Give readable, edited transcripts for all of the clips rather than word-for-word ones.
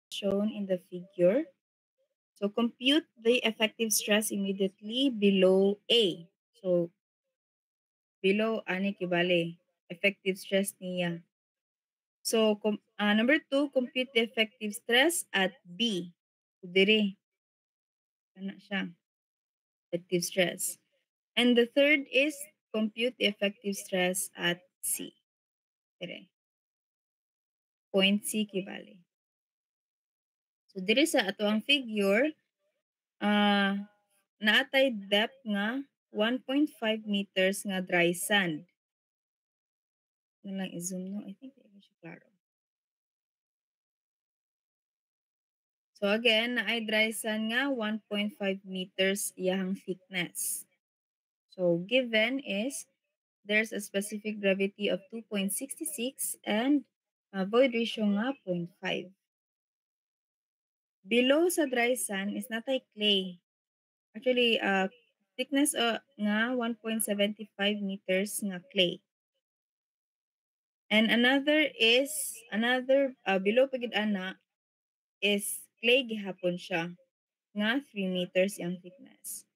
shown in the figure. So compute the effective stress immediately below A. So below ani kibale effective stress niya. So number 2, compute the effective stress at B. So, dire ana siya effective stress. And the third is compute the effective stress at C. Dire. Point C kibale. So dire sa ato ang figure, naatay depth nga 1.5 meters nga dry sand. Ano lang i-zoom no? I think hindi siya klaro. So again, naay dry sand nga 1.5 meters iyahang thickness. So given is there's a specific gravity of 2.66 and void ratio nga 0.5. Below sa dry sand is natay clay. Actually, thickness nga 1.75 meters nga clay. And another below pagid ana is clay gihapon siya nga 3 meters yung thickness.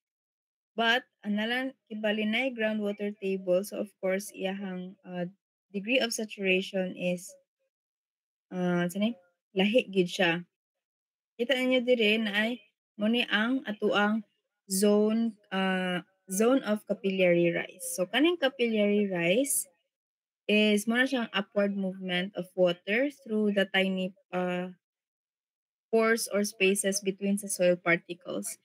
But analang kibalinay groundwater table, so of course iyahang degree of saturation is sanay lahi gid siya. Kita ninyo dire na ay mo ni ang atuang zone of capillary rise. So kaning capillary rise is mo na siyang upward movement of water through the tiny pores or spaces between the soil particles,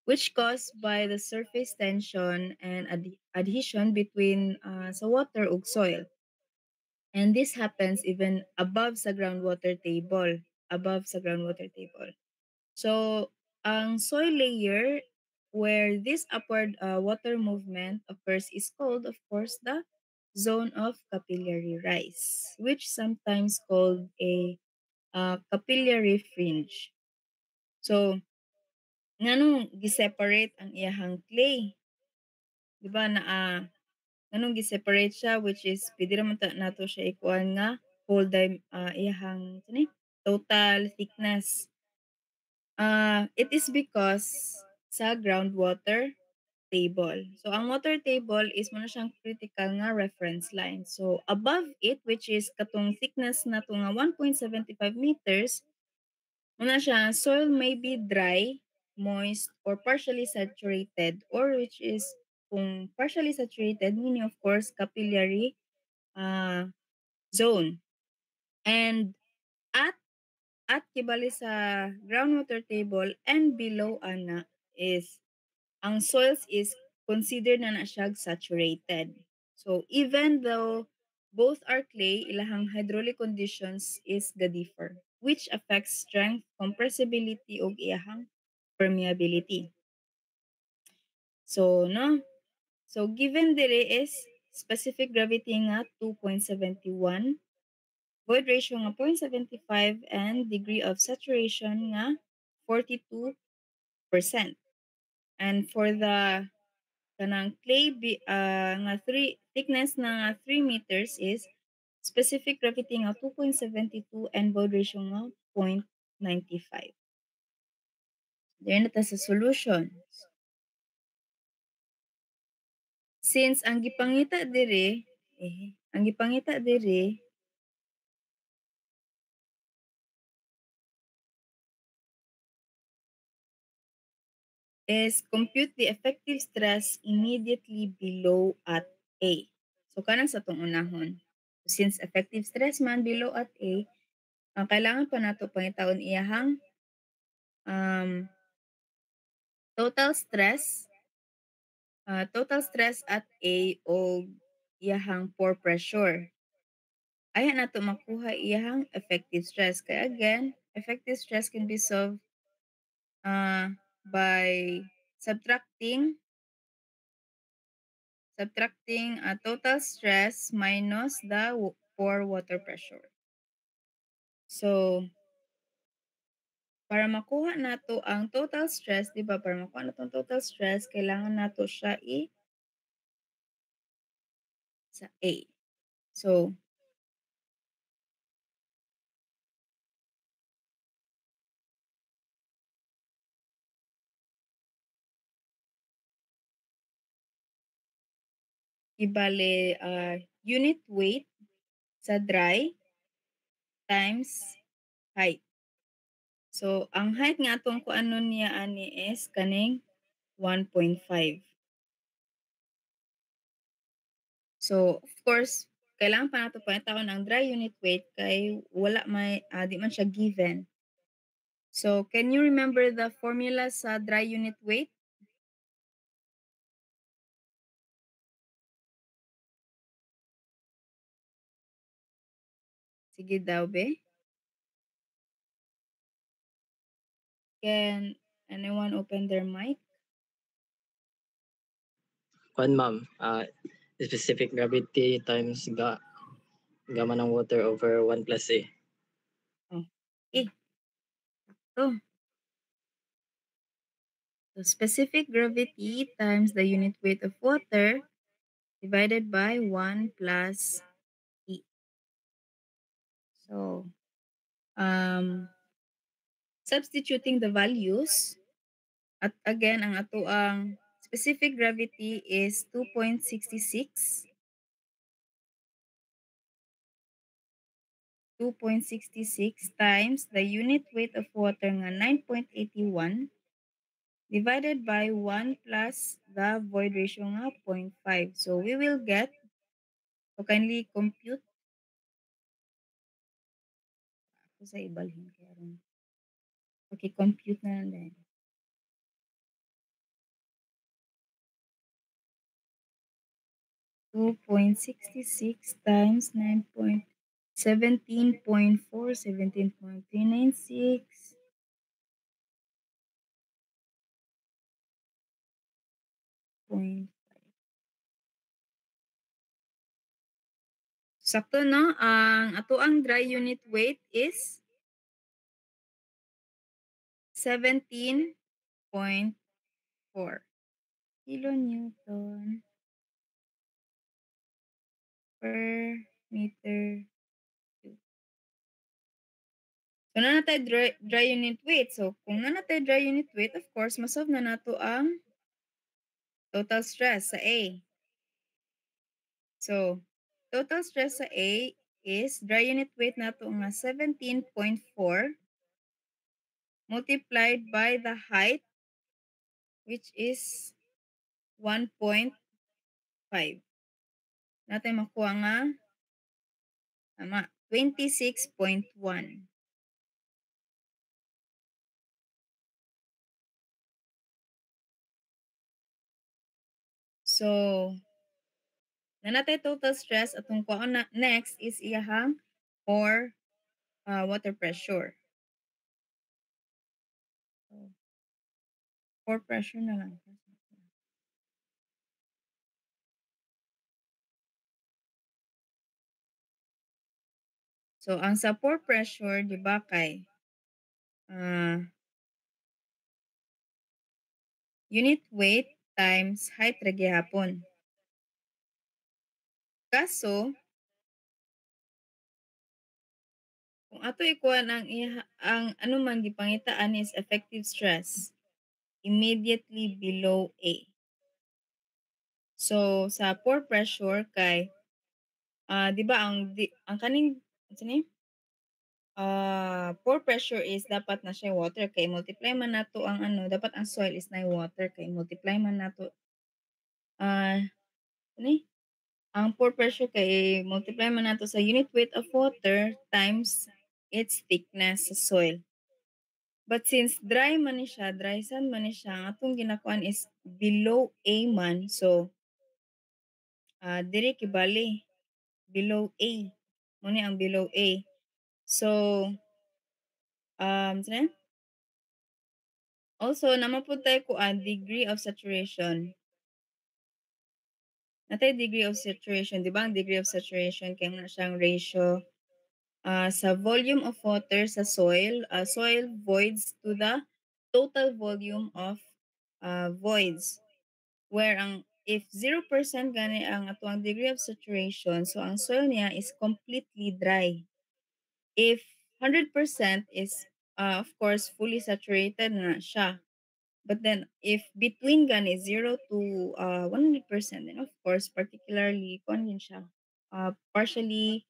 which caused by the surface tension and adhesion between sa water ug soil. And this happens even above sa groundwater table, So, ang soil layer where this upward water movement occurs is called, of course, the zone of capillary rise, which sometimes called a capillary fringe. So, nganong gi-separate ang iyahang clay? Di ba na nganong gi-separate siya, which is pwede naman nato siya ikuan nga whole iyahang total thickness. It is because sa groundwater table. So ang water table is mo na siyang critical nga reference line. So above it, which is katong thickness na to nga 1.75 meters, muna siya, soil may be dry, moist, or partially saturated, or which is kung partially saturated, meaning of course capillary uh, zone. And at kibali sa groundwater table and below ana is ang soils is considered na siya saturated. So even though both are clay, ilahang hydraulic conditions is differ, which affects strength, compressibility ug iyahang permeability. So no, so given dire is specific gravity nga 2.71, void ratio nga 0.75 and degree of saturation nga 42%. And for the kanang clay nga 3 thickness na nga 3 meters is specific gravity nga 2.72 and void ratio nga 0.95. There na ta sa solution. Since ang gipangita dire is compute the effective stress immediately below at A. So kanang sa tong unahon. Since effective stress man below at A, ang kailangan pa nato pangitaon iyahang total stress at A o iyahang pore pressure. Ayan nato makuha iyahang effective stress. Kaya again, effective stress can be solved by subtracting total stress minus the pore water pressure. So, para makuha nato ang total stress, di ba? Para makuha nato ang total stress, kailangan nato siya sa A. So, ibale unit weight sa dry times height. So ang height nga atong kuanon niya ani is kaning 1.5. So of course kailangan pa nato pangitaon ang dry unit weight kay wala may di man siya given. So can you remember the formula sa dry unit weight? Sige daw be. Can anyone open their mic? Kuan ma'am, specific gravity times gamma ng water over 1 plus A. Oh. Oh. So specific gravity times the unit weight of water divided by 1 plus E. So substituting the values at again ang ato ang specific gravity is 2.66 times the unit weight of water nga 9.81 divided by 1 plus the void ratio nga 0.5. So we will get, so kindly compute. Ako sa ibalhin kaya ron. Okay, compute na lang din. Two point 66 times 17.4, 17.396. Sakto no, ang ato ang dry unit weight is 17.4 kilonewton per meter cube. So na natin dry unit weight. So kung na natin dry unit weight, of course, masolve na nato ang total stress sa A. So total stress sa A is dry unit weight nato nga 17.4 multiplied by the height which is 1.5. Natin makuha nga tama 26.1. So na natay total stress atong kuha na next is iyahang or water pressure. So, pore pressure na lang. So, ang sa pore pressure, di ba kay unit weight times height ra gihapon. Kaso, kung ato ikuan ang ano man gipangitaan is effective stress immediately below A. So, sa pore pressure kay di ba ang kaning ano pore pressure is dapat na siya water kay multiply man nato ang ano dapat ang soil is na water kay multiply man nato ano ang pore pressure kay multiply man nato sa unit weight of water times its thickness sa soil. But since dry man ni siya, dry sand man ni siya, ang atong ginakuan is below A man. So, diri kibali below A. Muna ang below A. So, saan? Also, namapod tayo ko ang degree of saturation. Natay degree of saturation, di ba? Ang degree of saturation kaya na siyang ratio sa volume of water sa soil, soil voids to the total volume of voids. Where if 0% gani ang atuang degree of saturation, so ang soil niya is completely dry. If 100% is of course fully saturated na siya. But then if between gani 0 to 100%, then of course, particularly kung yun siya, partially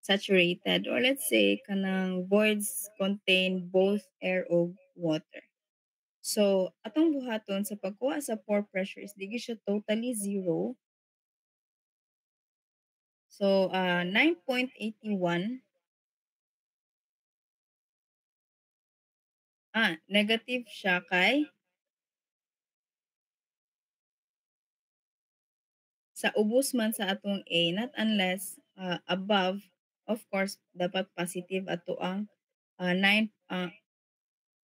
saturated, or let's say kanang voids contain both air o water. So atong buhaton sa pagkuha sa pore pressure is dili siya totally zero. So 9.81, negative siya kay sa ubos man sa atong A, not unless above, of course dapat positive ato ang 9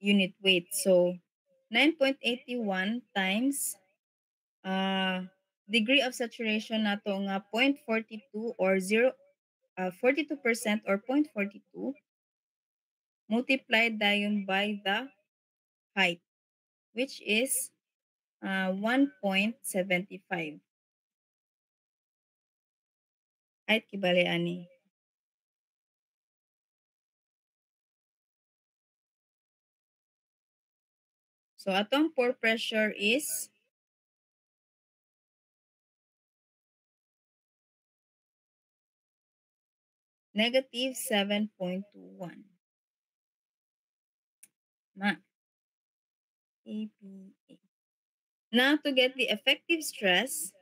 unit weight. So 9.81 times degree of saturation nato nga 0.42 or 42% or 0.42 multiplied dayon by the height, which is 1.75. Height kibali ani. So atong pore pressure is negative 7.21. Ma. APA. Now to get the effective stress,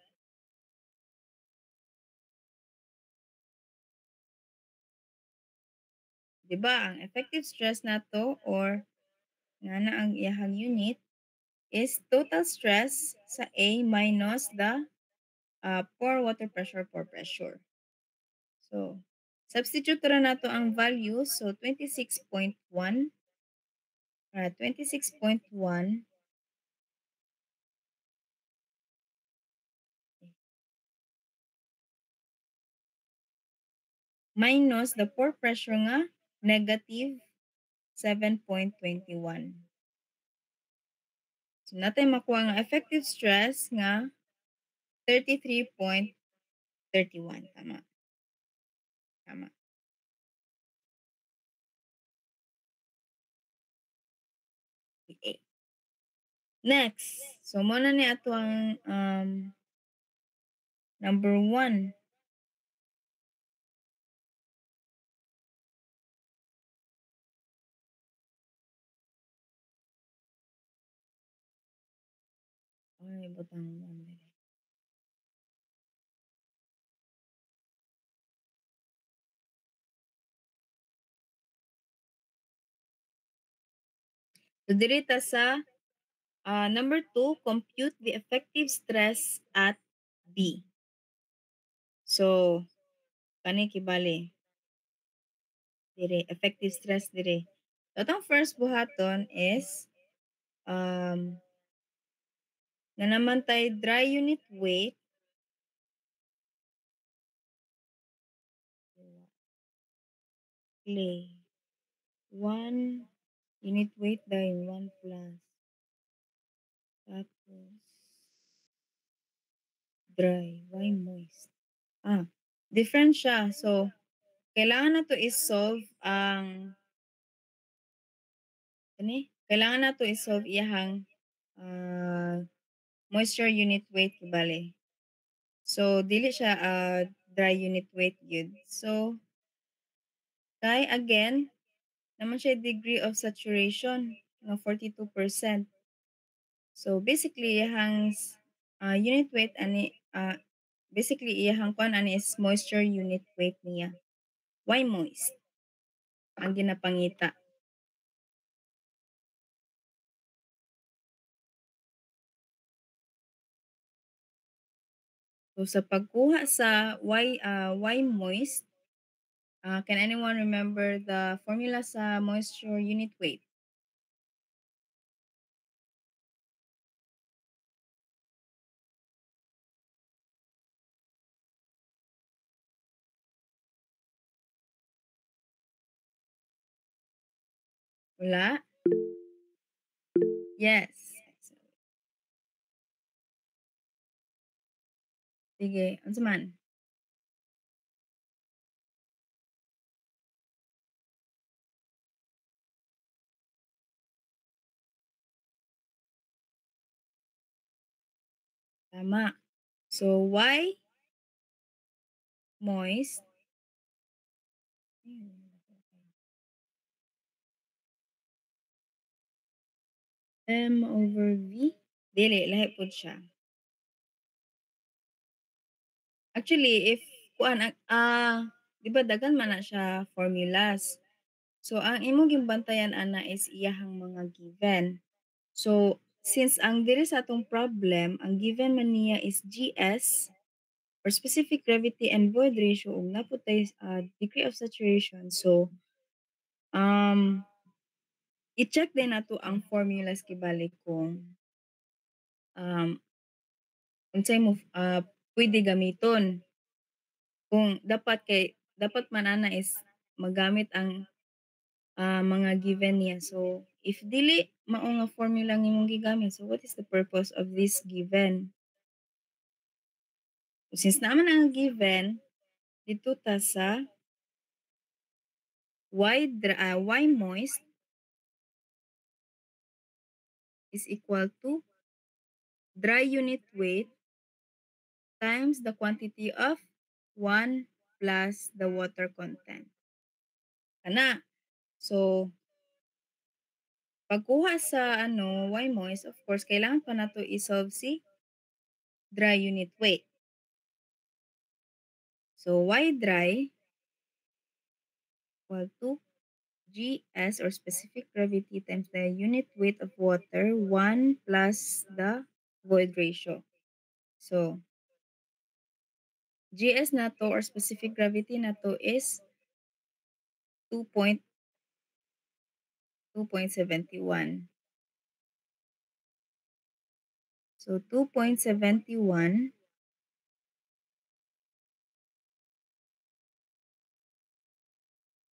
di ba ang effective stress nato or nga na ang iyahang unit is total stress sa A minus the pore water pressure, pore pressure. So, substitute ra nato ang value. So, 26.1 minus the pore pressure nga negative 7.21. So, natin makuha nga effective stress nga 33.31. Tama. Tama. Okay. Next. So, muna ni ato ang number 1. Ay, butang 1. So, dirita sa number 2, compute the effective stress at B. So, kani kibali. Dire, effective stress dire. So, itong first buhaton is na naman tayo dry unit weight clay. 1 unit weight dahil 1 plus. Tapos, dry. Why moist? Different siya. So, kailangan na to isolve ang kailangan na to isolve iyahang moisture unit weight bale. So, dili siya dry unit weight yun. So, kay again, naman siya degree of saturation ng 42%. So, basically, iyahang unit weight ani basically iyahang kuan ani is moisture unit weight niya. Why moist? Ang ginapangita. So sa pagkuha sa why moist, can anyone remember the formula sa moisture unit weight? Wala? Yes. Sige, unsa man? Tama. So, why moist M over V? Dili, lahi po siya. Actually, if kuan di ba daghan man na siya formulas. So ang imong ginbantayan ana is iyahang mga given. So since ang diri sa atong problem, ang given man niya is GS or specific gravity and void ratio ug naputay degree of saturation. So i-check din nato ang formulas kibalik kung um unsay mo pwede gamiton. Kung dapat man ana is magamit ang mga given niya. So, if dili mao nga formula ang imong gigamit, so what is the purpose of this given? Since naman ang given, dito ta sa y moist is equal to dry unit weight times the quantity of 1 plus the water content. Kana. So, pagkuha sa y moist, of course, kailangan pa nato isolve si dry unit weight. So, y dry equal to GS or specific gravity times the unit weight of water 1 plus the void ratio. So, GS na to or specific gravity na to is 2.71. So, 2.71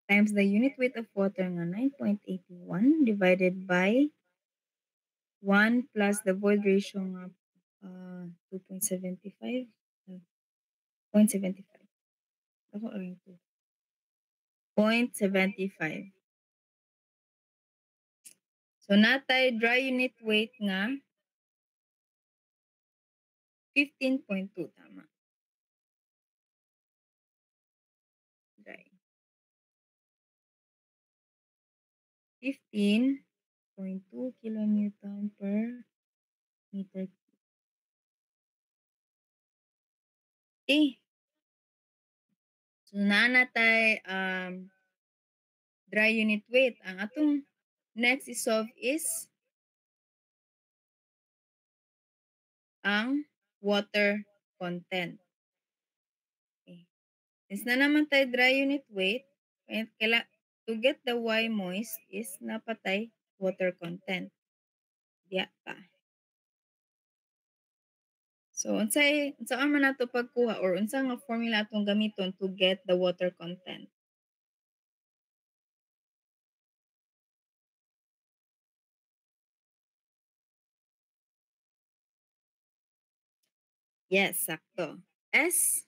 times the unit weight of water nga 9.81 divided by 1 plus the void ratio nga 2.75. 0.75. Ako rin 0.75. So natay dry unit weight nga 15.2 tama. Dry. 15.2 kilonewton per meter. Okay. So natay dry unit weight. Ang atong next isolve is ang water content. Okay. Since na naman tayo dry unit weight, to get the Y moist is napatay water content. Diya pa. So unsaan man nato pagkuha or unsa nga formula atong gamiton to get the water content? Yes, sakto. S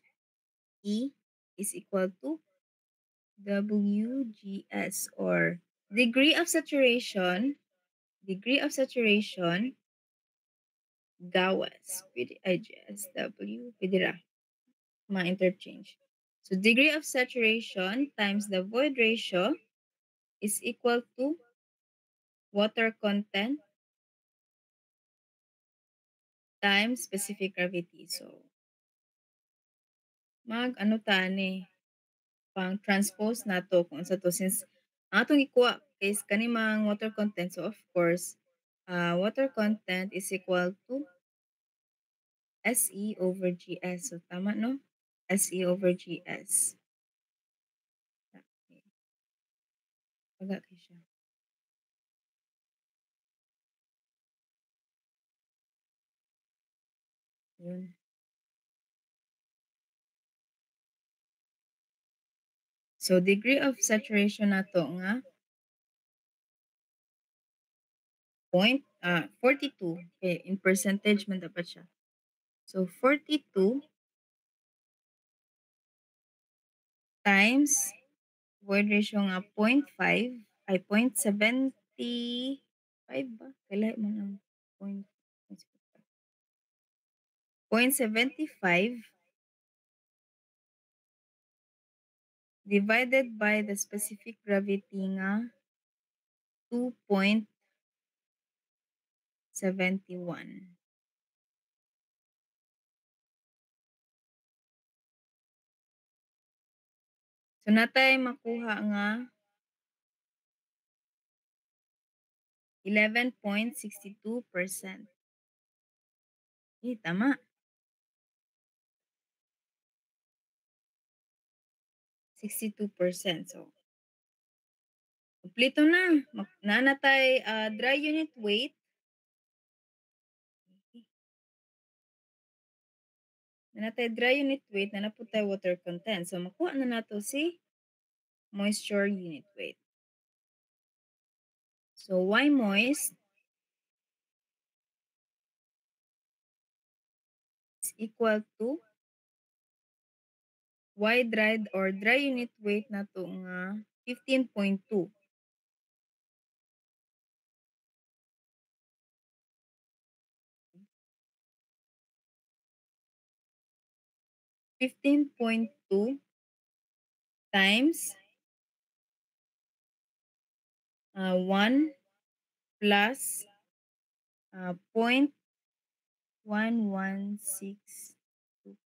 E is equal to WGS or degree of saturation gawas. Pwede IGSW. Pwede ra. Ma-interchange. So degree of saturation times the void ratio is equal to water content times specific gravity. So ano tani pang transpose nato kung sa to since ang atong ikuha is kanimang water content. So of course, water content is equal to SE over GS. So tama no? SE over GS. Okay. Paga kay siya. Yun. So degree of saturation nato nga 42. Okay, in percentage man dapat siya. So 42 times void ratio nga 0.5 ay 0.75 ba? Kailan man ang point 0.75 divided by the specific gravity nga 2.71. So natay makuha nga 11.62%. Tama. 62%. So, kumpleto na. Nanatay dry unit weight. Nanatay dry unit weight na naputay water content. So, makuha na nato si moisture unit weight. So, Y moist is equal to Y dried or dry unit weight na to nga 15.2. 15.2 times 1 plus 0.1162.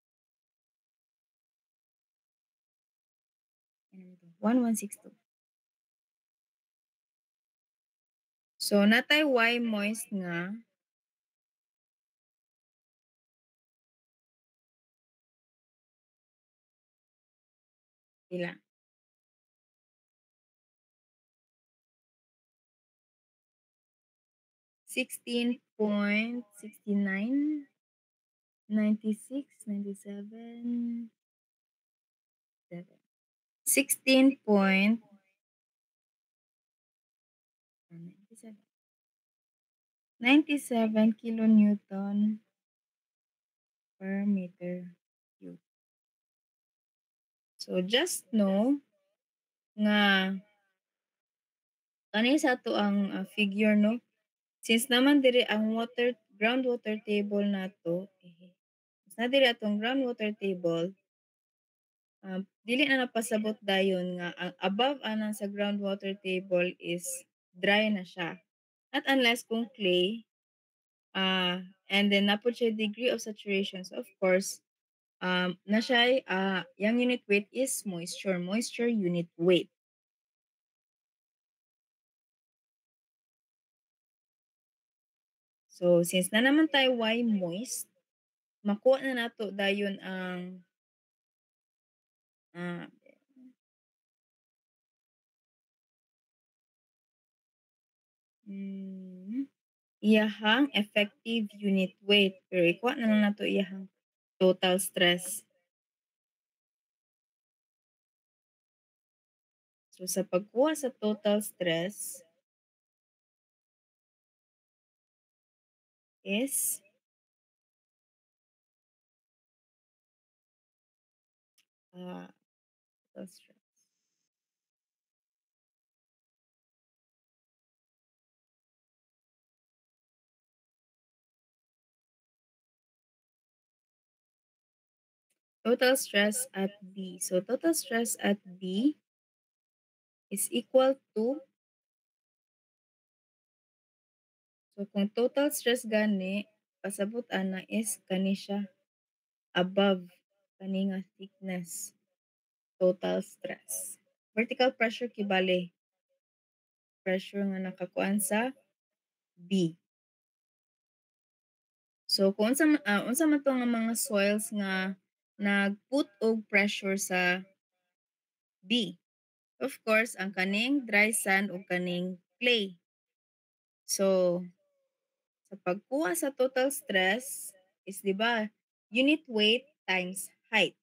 1162. So, natay Y moist nga ila. 16.69, 96, 97, 7. 16.97 kilonewton per meter cube. So, just know nga kani sa to ang figure, no? Since naman diri ang groundwater table nato, na diri atong groundwater table, dili na napasabot dayon nga ang above anang sa groundwater table is dry na siya. Not unless kung clay, and then napod siya degree of saturation. So of course, na siya, yung unit weight is moisture unit weight. So since na naman tayo Y moist, makuha na nato dayon ang iyahang effective unit weight. Pero ikuha na lang nato iyahang total stress. So sa pagkuha sa total stress is total stress. Total stress at B. So total stress at B is equal to, so kung total stress gani, pasabot ana is kani siya above kani nga thickness. Total stress. Vertical pressure kibali pressure nga nakakuan sa B. So kung unsa man to nga mga soils nga nagput og pressure sa B. Of course, ang kaning dry sand o kaning clay. So sa pagkuha sa total stress is, di ba, unit weight times height.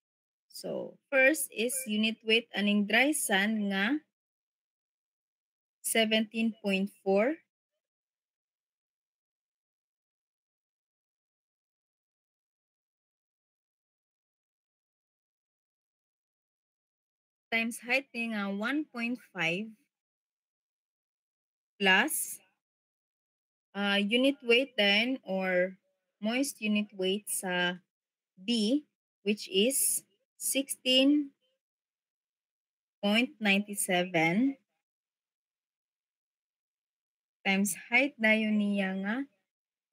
So first is unit weight aning dry sand nga 17.4 times height ni nga 1.5 plus unit weight then or moist unit weight sa B, which is 16.97 times height dayon niya nga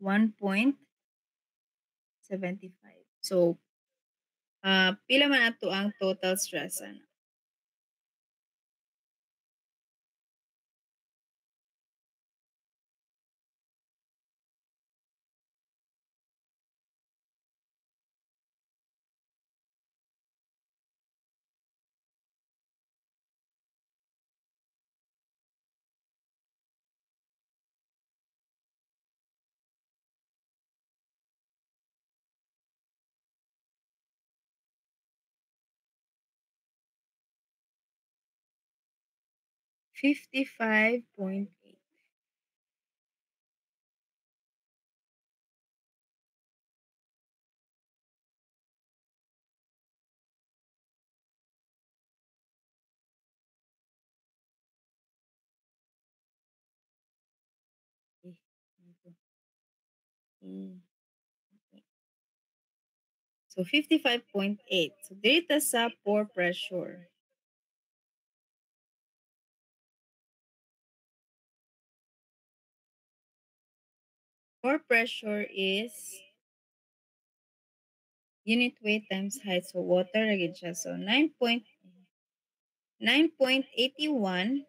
1.75. So, pila man ato ang total stress ana? 55.8. Eh, ito. Okay. So 55.8. So dito sa pore pressure. Pore pressure is unit weight times height. So water agad siya. So 9.81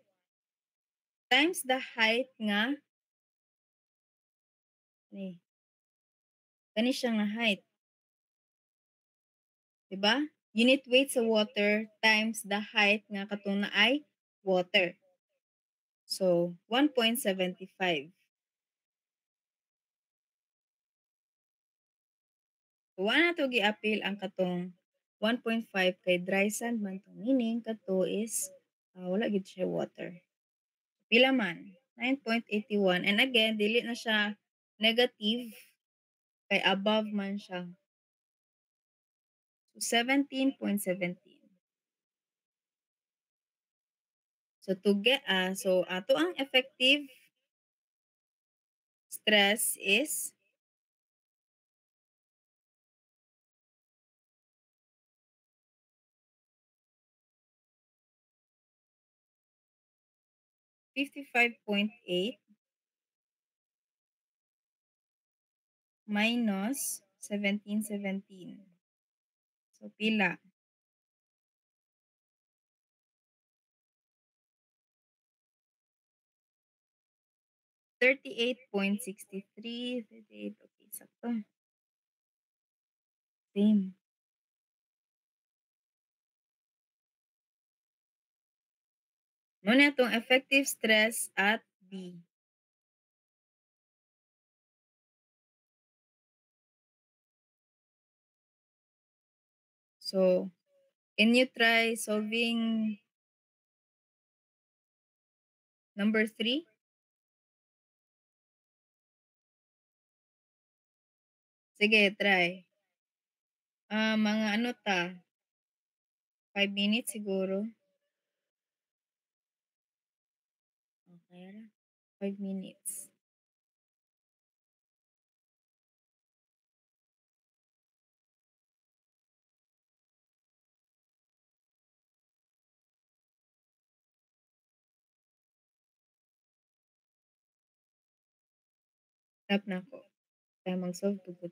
times the height nga ni kani siya nga height. Diba? Unit weight sa water times the height nga katong na ay water. So 1.75. So wala na to gi-appeal ang katong 1.5 kay dry sand man to. Meaning kato is wala gid siya water. Pila man? 9.81. And again, dili na siya negative kay above man siya. So 17.17. So to get so ato ang effective stress is 55.8 minus 1717. So pila? 38.63. 38. Okay, sakto. Same. Muna itong effective stress at B. So, can you try solving number 3? Sige, try. Mga ano ta? 5 minutes siguro. Okay, 5 minutes. Stop na ko. Kaya mag-solve to ko